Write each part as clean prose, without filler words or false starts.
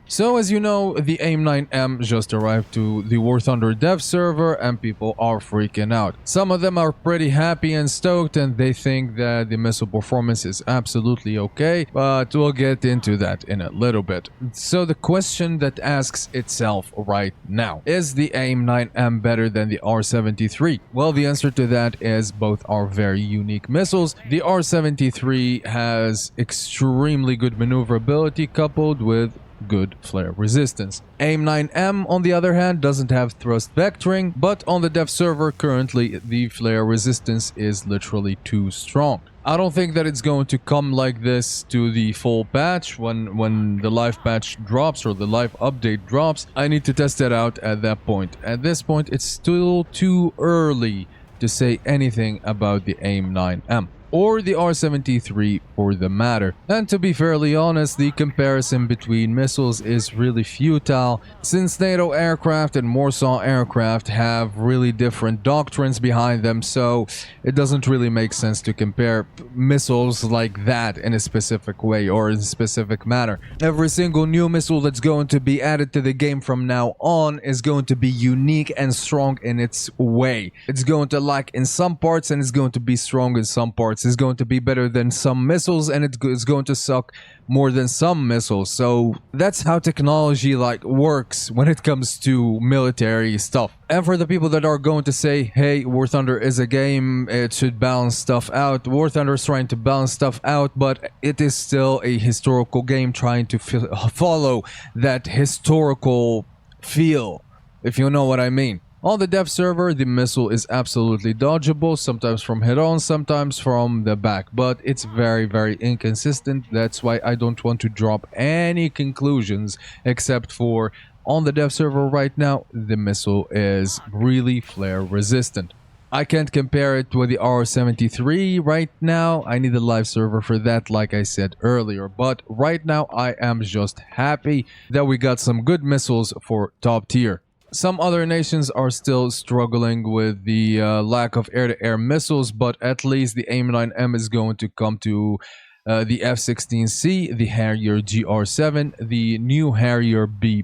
So as you know, the Aim-9M just arrived to the War Thunder dev server and people are freaking out. Some of them are pretty happy and stoked and they think that the missile performance is absolutely okay, but we'll get into that in a little bit. So the question that asks itself right now, is the Aim-9M better than the R-73? Well, the answer to that is both are very unique missiles. The R-73 has extremely good maneuverability coupled with good flare resistance. Aim-9M, on the other hand, doesn't have thrust vectoring, but on the dev server currently the flare resistance is literally too strong. I don't think that it's going to come like this to the full patch. When the live patch drops or the live update drops, I need to test it out at that point. At this point, it's still too early to say anything about the Aim-9M. Or the R-73 for the matter. And to be fairly honest, the comparison between missiles is really futile, since NATO aircraft and Warsaw aircraft have really different doctrines behind them, so it doesn't really make sense to compare missiles like that in a specific way or in a specific manner. Every single new missile that's going to be added to the game from now on is going to be unique and strong in its way. It's going to lack in some parts and it's going to be strong in some parts. Is going to be better than some missiles and it's going to suck more than some missiles. So that's how technology works when it comes to military stuff. And for the people that are going to say, hey, War Thunder is a game, it should balance stuff out. War Thunder is trying to balance stuff out, but it is still a historical game trying to follow that historical feel, if you know what I mean. On the dev server, the missile is absolutely dodgeable, sometimes from head-on, sometimes from the back, but it's very, very inconsistent. That's why I don't want to drop any conclusions, except for on the dev server right now, the missile is really flare resistant. I can't compare it with the R-73 right now. I need a live server for that, like I said earlier. But right now, I am just happy that we got some good missiles for top tier. Some other nations are still struggling with the lack of air-to-air missiles, but at least the Aim-9M is going to come to the F-16C, the Harrier GR7, the new Harrier B+,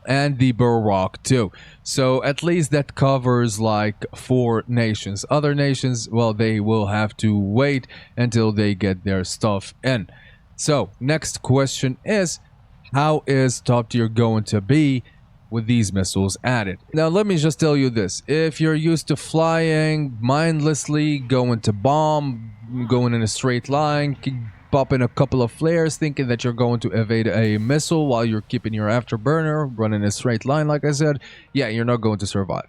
and the Burrock 2. So at least that covers like 4 nations. Other nations, well, they will have to wait until they get their stuff in. So next question is, how is top tier going to be with these missiles added? Now let me just tell you this, if you're used to flying mindlessly, going to bomb, going in a straight line, popping a couple of flares, thinking that you're going to evade a missile while you're keeping your afterburner, running a straight line like I said, yeah, you're not going to survive.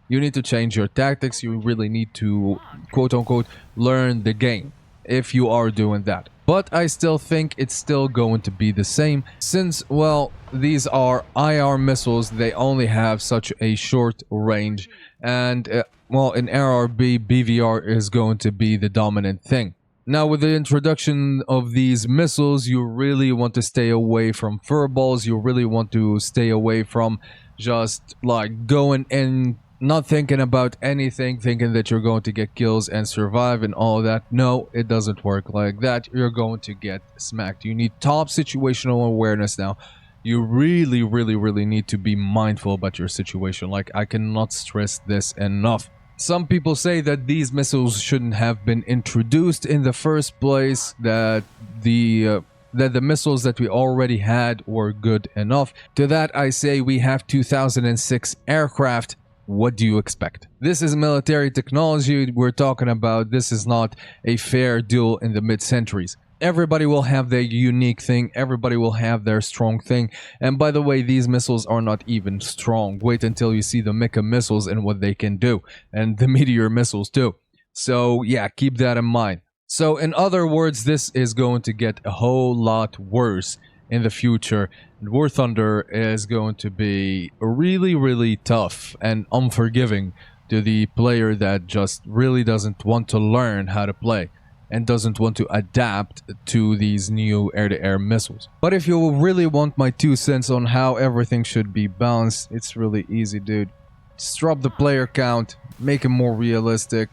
You need to change your tactics. You really need to quote-unquote learn the game if you are doing that. But I still think it's still going to be the same, since, well, these are IR missiles, they only have such a short range, and, well, in RRB, BVR is going to be the dominant thing. Now, with the introduction of these missiles, you really want to stay away from furballs, you really want to stay away from just, like, going in, not thinking about anything, thinking that you're going to get kills and survive and all that. No, it doesn't work like that. You're going to get smacked. You need top situational awareness now. You really, really, really need to be mindful about your situation. Like, I cannot stress this enough. Some people say that these missiles shouldn't have been introduced in the first place, that the missiles that we already had were good enough. To that I say, we have 2006 aircraft. What do you expect? This is military technology we're talking about. This is not a fair duel in the mid-centuries. Everybody will have their unique thing. Everybody will have their strong thing. And by the way, these missiles are not even strong. Wait until you see the Mecha missiles and what they can do. And the Meteor missiles too. So yeah, keep that in mind. So in other words, this is going to get a whole lot worse in the future. War Thunder is going to be really, really tough and unforgiving to the player that just really doesn't want to learn how to play and doesn't want to adapt to these new air-to-air missiles. But if you really want my 2 cents on how everything should be balanced, it's really easy, dude. Just drop the player count, make it more realistic.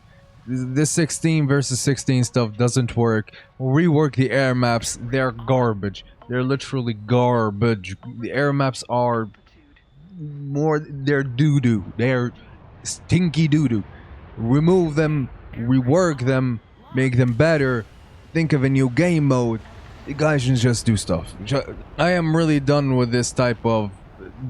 This 16 versus 16 stuff doesn't work. Rework the air maps, they're garbage. They're literally garbage. The air maps are they're doo-doo. They're stinky doo-doo. Remove them, rework them, make them better, think of a new game mode. You guys should just do stuff. I am really done with this type of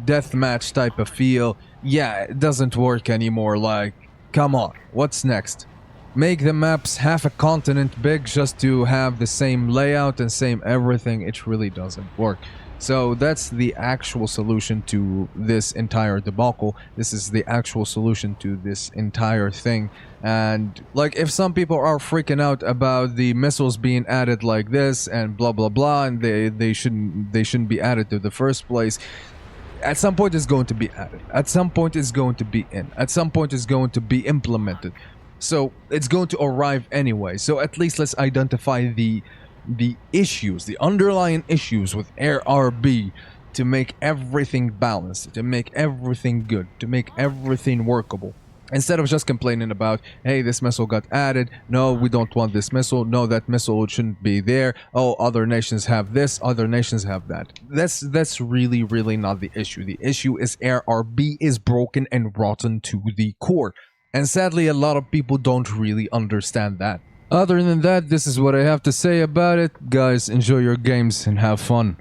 deathmatch type of feel. Yeah, it doesn't work anymore. Like, come on, what's next? Make the maps half a continent big just to have the same layout and same everything. It really doesn't work. So that's the actual solution to this entire debacle. This is the actual solution to this entire thing. And like, if some people are freaking out about the missiles being added like this and blah blah blah, and they shouldn't be added to the first place, at some point it's going to be added. At some point it's going to be in. At some point it's going to be implemented. So it's going to arrive anyway. So at least let's identify the issues, the underlying issues with Air RB, to make everything balanced, to make everything good, to make everything workable. Instead of just complaining about, hey, this missile got added, no, we don't want this missile, no, that missile shouldn't be there, oh, other nations have this, other nations have that. That's really, really not the issue. The issue is Air RB is broken and rotten to the core. And sadly, a lot of people don't really understand that. Other than that, this is what I have to say about it. Guys, enjoy your games and have fun.